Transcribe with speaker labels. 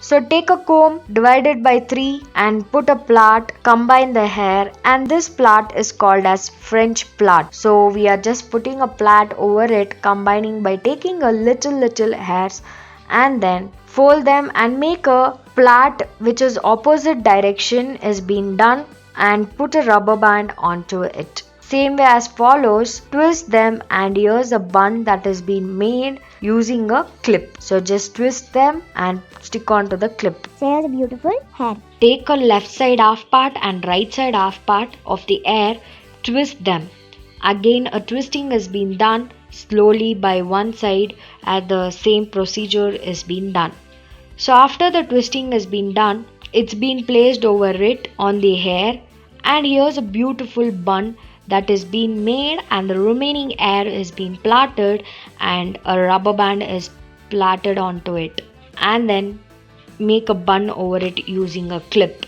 Speaker 1: So take a comb, divide it by 3 and put a plait, combine the hair, and this plait is called as French plait. So we are just putting a plait over it, combining by taking a little hairs and then fold them and make a plait which is opposite direction is being done and put a rubber band onto it. Same way as follows, twist them and here's a bun that has been made using a clip. So just twist them and stick onto the clip.
Speaker 2: So here's a beautiful hair.
Speaker 1: Take a left side half part and right side half part of the hair, twist them. Again a twisting has been done slowly by one side as the same procedure is being done. So after the twisting has been done, it's been placed over it on the hair and here's a beautiful bun that is being made and the remaining hair is being plaited and a rubber band is plaited onto it and then make a bun over it using a clip.